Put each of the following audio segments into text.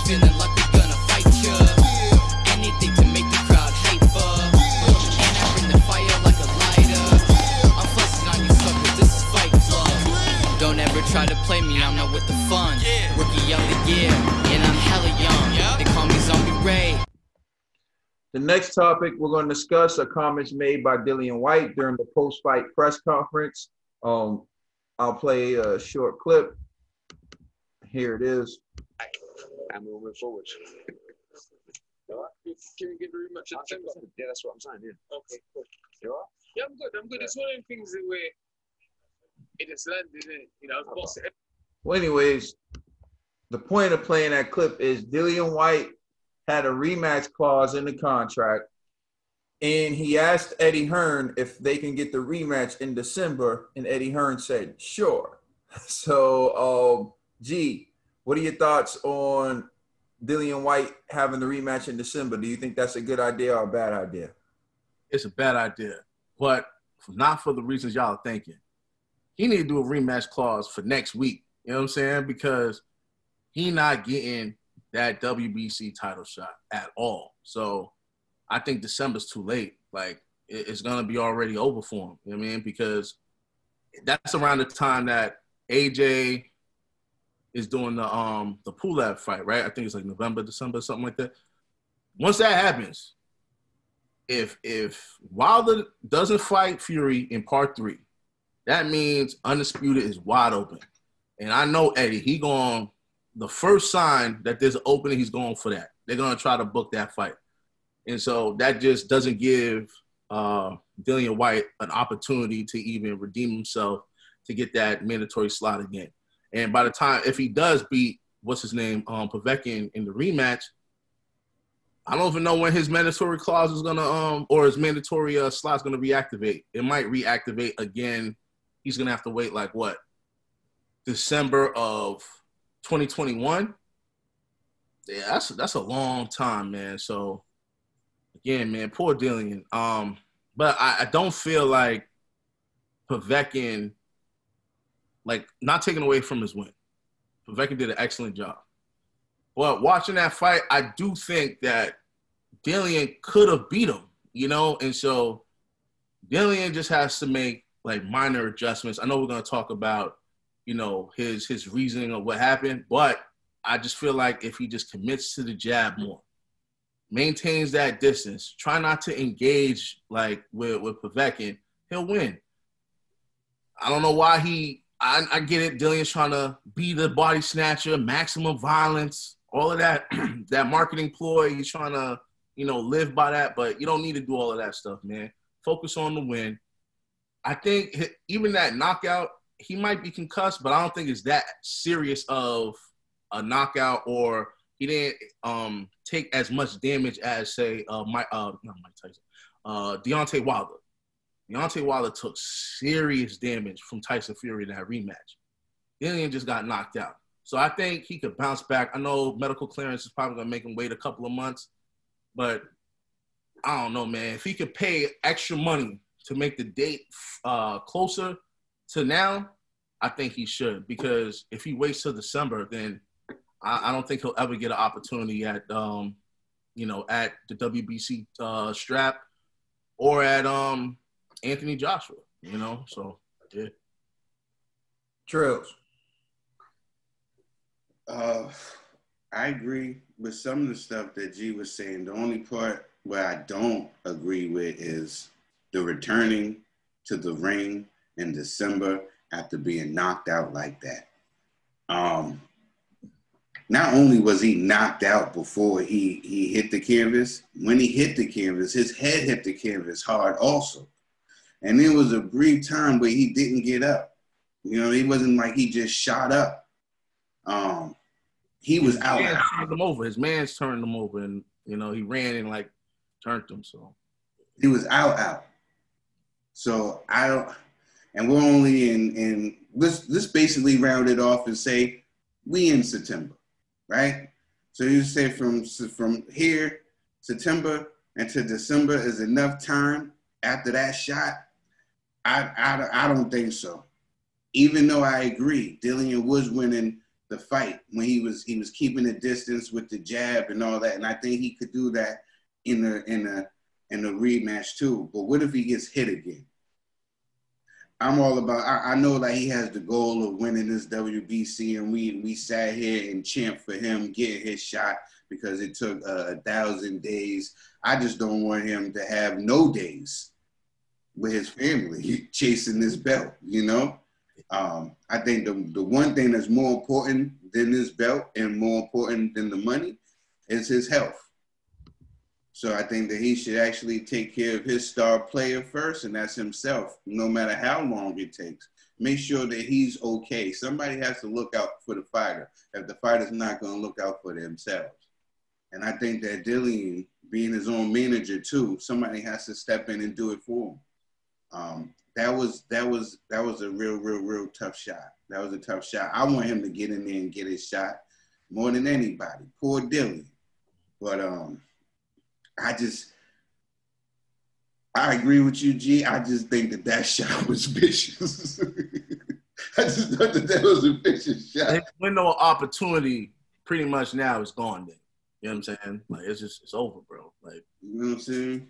feeling like we're gonna fight ya. Anything to make the crowd hyper. And I bring the fire like a lighter. I'm flexing on you suckers, this is Fight Club. Don't ever try to play me, I'm not with the fun. Rookie of the year, and I'm hella young. They call me Zombie Ray. The next topic we're going to discuss are comments made by Dillian Whyte during the post-fight press conference. I'll play a short clip. Here it is. I'm moving forward. Can you get very much attention? Yeah, that's what I'm saying. Yeah. Okay, cool. You all right? Yeah, I'm good. I'm good. It's one of them things where it just landed in. You know, I was bossing. Well, anyways, the point of playing that clip is Dillian Whyte had a rematch clause in the contract, and he asked Eddie Hearn if they can get the rematch in December, and Eddie Hearn said, sure. So, G, what are your thoughts on Dillian Whyte having the rematch in December? Do you think that's a good idea or a bad idea? It's a bad idea, but not for the reasons y'all are thinking. He need to do a rematch clause for next week. You know what I'm saying? Because he not getting that WBC title shot at all. So I think December's too late. Like, it's going to be already over for him. You know what I mean? Because that's around the time that AJ is doing the Pulev fight, right? I think it's like November, December, something like that. Once that happens, if Wilder doesn't fight Fury in part 3, that means Undisputed is wide open. And I know Eddie, the first sign that there's an opening, he's going for that. They're going to try to book that fight. And so that just doesn't give Dillian Whyte an opportunity to even redeem himself to get that mandatory slot again. And by the time, if he does beat, Povetkin in the rematch, I don't even know when his mandatory clause is going to, or his mandatory slot's going to reactivate. It might reactivate again. He's going to have to wait like what? December of 2021. Yeah, that's a long time, man. So again, man, poor Dillian. But I don't feel like Povetkin, like, not taking away from his win. Povetkin did an excellent job. But watching that fight, I do think that Dillian could have beat him, you know? And so Dillian just has to make like minor adjustments. I know we're going to talk about, you know, his reasoning of what happened, but I just feel like if he just commits to the jab more, maintains that distance, try not to engage like with Povetkin, he'll win. I don't know why I get it. Dillian's trying to be the body snatcher, maximum violence, all of that, that marketing ploy. He's trying to, you know, live by that, but you don't need to do all of that stuff, man. Focus on the win. I think even that knockout, he might be concussed, but I don't think it's that serious of a knockout, or he didn't take as much damage as, say, not Mike Tyson, Deontay Wilder. Deontay Wilder took serious damage from Tyson Fury in that rematch. Dillian just got knocked out. So I think he could bounce back. I know medical clearance is probably going to make him wait a couple of months, but I don't know, man. If he could pay extra money to make the date closer to now, I think he should, because if he waits till December, then I don't think he'll ever get an opportunity at, you know, at the WBC strap or at Anthony Joshua, you know? So, yeah. Trills. I agree with some of the stuff that G was saying. The only part where I don't agree with is the returning to the ring in December after being knocked out like that. Not only was he knocked out before he hit the canvas, when he hit the canvas, his head hit the canvas hard also. And there was a brief time where he didn't get up. You know, it wasn't like he just shot up. He was out. His man's turned him over, and, you know, he ran and, like, turned him, so. He was out. So I don't, and we're only in let's basically round it off and say we in September, right? So you say from here, September into December is enough time after that shot? I don't think so. Even though I agree, Dillian was winning the fight when he was keeping the distance with the jab and all that. And I think he could do that in the rematch too. But what if he gets hit again? I'm all about. I know that he has the goal of winning this WBC, and we sat here and champed for him getting his shot because it took 1,000 days. I just don't want him to have no days with his family chasing this belt. You know, I think the one thing that's more important than this belt and more important than the money is his health. So I think that he should actually take care of his star player first, and that's himself, no matter how long it takes. Make sure that he's okay. Somebody has to look out for the fighter if the fighter's not going to look out for themselves. And I think that Dillian, being his own manager too, somebody has to step in and do it for him. That was a real tough shot. That was a tough shot. I want him to get in there and get his shot more than anybody. Poor Dillian. But I agree with you, G. I just think that shot was vicious. I just thought that was a vicious shot. His window of opportunity pretty much now is gone then. You know what I'm saying? Like, it's over, bro. Like, you know what I'm saying?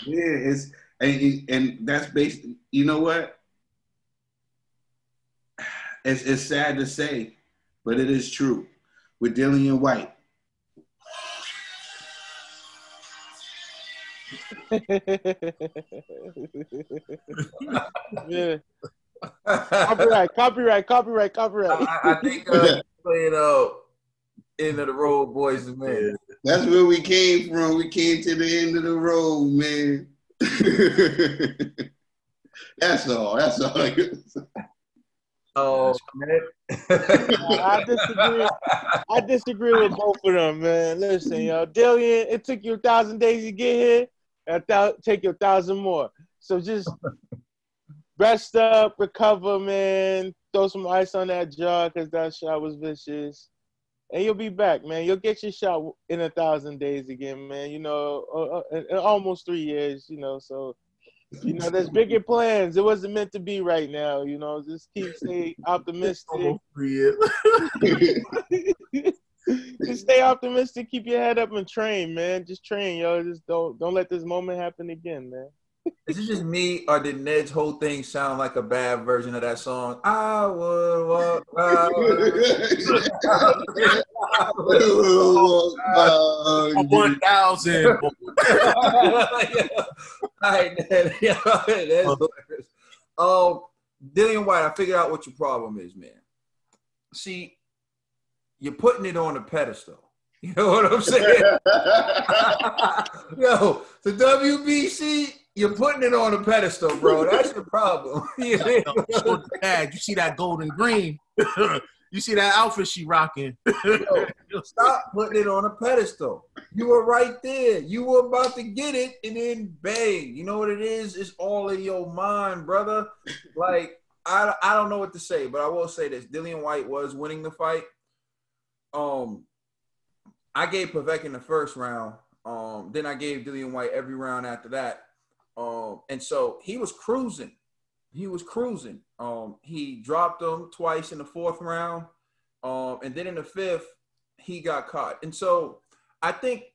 Yeah, and that's based, you know what? It's sad to say, but it is true. With Dillian Whyte, Yeah. Copyright. I think playing end of the road, boys and men. that's where we came from. We came to the end of the road, man. That's all. Oh, man. I disagree with both of them, man. Listen, Dillian, it took you 1,000 days to get here. It'll take you 1,000 more. So just rest up, recover, man. Throw some ice on that jaw because that shot was vicious. And you'll be back, man. You'll get your shot in 1,000 days again, man. In almost 3 years, so, there's bigger plans. It wasn't meant to be right now, just stay optimistic. almost 3 years. Just stay optimistic, keep your head up and train, man. Just train, yo. Just don't let this moment happen again, man. Is it just me, or did Ned's whole thing sound like a bad version of that song? I would walk out. 1,000. All right, Ned. That's hilarious. Dillian Whyte, I figured out what your problem is, man. See, you're putting it on a pedestal. You know what I'm saying? Yo, the WBC, you're putting it on a pedestal, bro. That's your problem. You see that gold and green. You see that outfit she rocking. Yo, stop putting it on a pedestal. You were right there. You were about to get it, and then bang. You know what it is? It's all in your mind, brother. Like, I don't know what to say, but I will say this. Dillian Whyte was winning the fight. I gave Povetkin the first round. Then I gave Dillian Whyte every round after that. And so he was cruising. He dropped him twice in the fourth round. And then in the fifth, he got caught. And so I think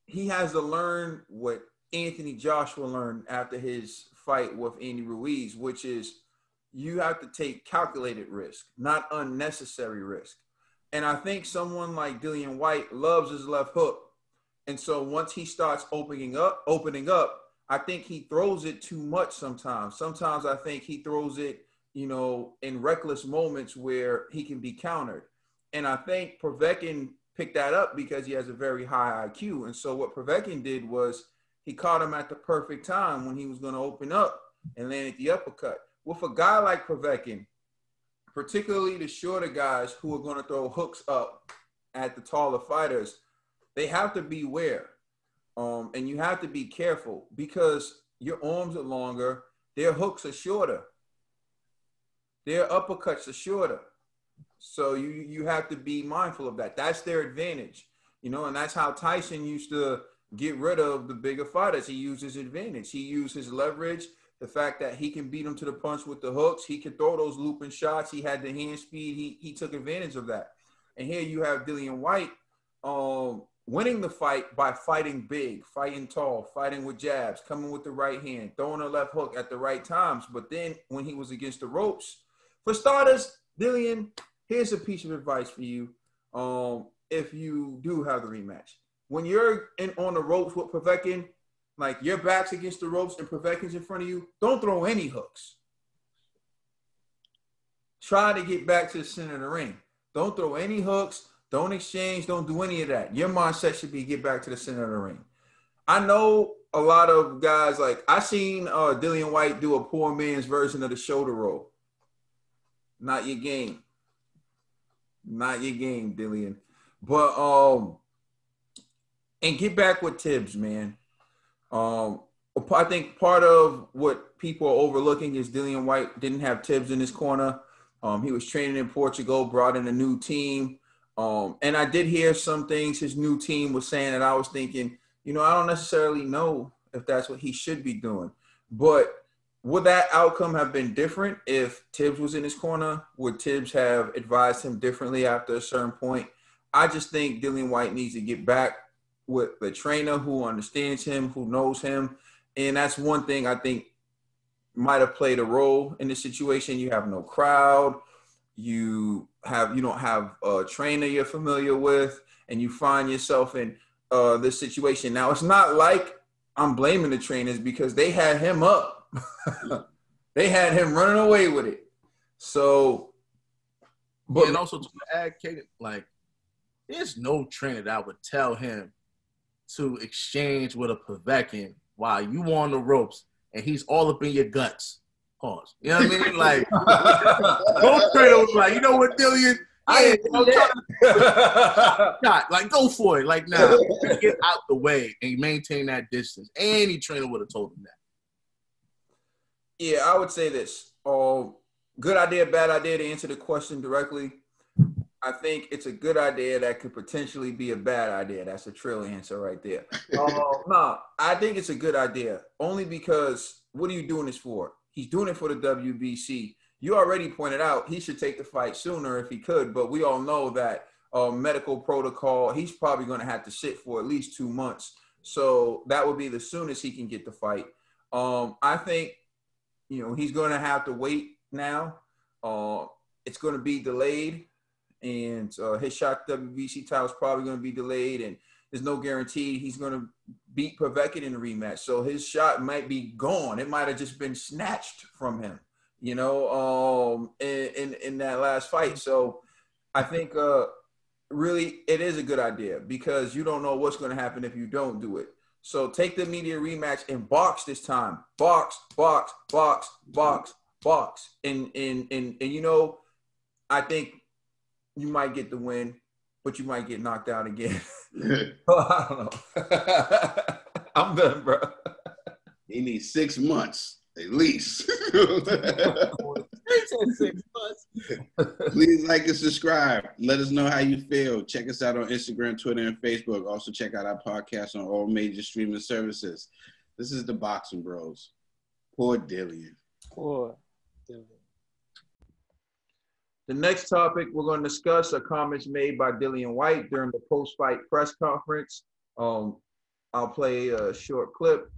he has to learn what Anthony Joshua learned after his fight with Andy Ruiz, which is you have to take calculated risk, not unnecessary risk. And I think someone like Dillian Whyte loves his left hook. And so once he starts opening up, I think he throws it too much sometimes. Sometimes I think he throws it, in reckless moments where he can be countered. And I think Povetkin picked that up because he has a very high IQ. And so what Povetkin did was he caught him at the perfect time when he was going to open up and landed the uppercut. With a guy like Povetkin, particularly the shorter guys who are going to throw hooks up at the taller fighters, they have to beware. And you have to be careful because your arms are longer, their hooks are shorter, their uppercuts are shorter. So you have to be mindful of that. That's their advantage, and that's how Tyson used to get rid of the bigger fighters. He used his advantage. He used his leverage The fact that he can beat him to the punch with the hooks, he can throw those looping shots. He had the hand speed. He took advantage of that. And here you have Dillian Whyte winning the fight by fighting big, fighting tall, fighting with jabs, coming with the right hand, throwing a left hook at the right times. But then when he was against the ropes, for starters, Dillian, here's a piece of advice for you. If you do have the rematch, when you're on the ropes with Povetkin, like your back's against the ropes and Povetkin's in front of you, don't throw any hooks. Try to get back to the center of the ring. Don't throw any hooks. Don't exchange. Don't do any of that. Your mindset should be get back to the center of the ring. I know a lot of guys, like I seen Dillian Whyte do a poor man's version of the shoulder roll. Not your game. Not your game, Dillian. But and get back with Tibbs, man. I think part of what people are overlooking is Dillian Whyte didn't have Tibbs in his corner. He was training in Portugal, brought in a new team. And I did hear some things his new team was saying that I was thinking, I don't necessarily know if that's what he should be doing. But would that outcome have been different if Tibbs was in his corner? Would Tibbs have advised him differently after a certain point? I just think Dillian Whyte needs to get back with the trainer who understands him, who knows him. And that's one thing I think might have played a role in the situation. You have no crowd. You don't have a trainer you're familiar with, and you find yourself in this situation. Now, it's not like I'm blaming the trainers because they had him up. They had him running away with it. So, but and also to add, Kagan, like, there's no trainer that would tell him to exchange with a Povetkin while you on the ropes and he's all up in your guts. Pause. You know what I mean? Like, no trainer was like, you know what, Dillian? Like, go for it. Like, now, get out the way and maintain that distance. Any trainer would have told him that. Yeah, I would say this. Good idea, bad idea, to answer the question directly. I think it's a good idea that could potentially be a bad idea. That's a trill answer right there. No, I think it's a good idea only because what are you doing this for? He's doing it for the WBC. You already pointed out he should take the fight sooner if he could, but we all know that medical protocol, he's probably going to have to sit for at least 2 months. So that would be the soonest he can get the fight. I think, he's going to have to wait now. It's going to be delayed. And his shot WBC title is probably going to be delayed, and there's no guarantee he's going to beat Povetkin in the rematch. So his shot might be gone. It might have just been snatched from him, in that last fight. So I think really it is a good idea because you don't know what's going to happen if you don't do it. So take the immediate rematch and box this time. Box. And I think you might get the win, but you might get knocked out again. I don't know. I'm done, bro. He needs 6 months, at least. 6 months. Please like and subscribe. Let us know how you feel. Check us out on Instagram, Twitter, and Facebook. Also, check out our podcast on all major streaming services. This is the Boxing Bros. Poor Dillian. Poor Dillian. The next topic we're going to discuss are comments made by Dillian Whyte during the post-fight press conference. I'll play a short clip.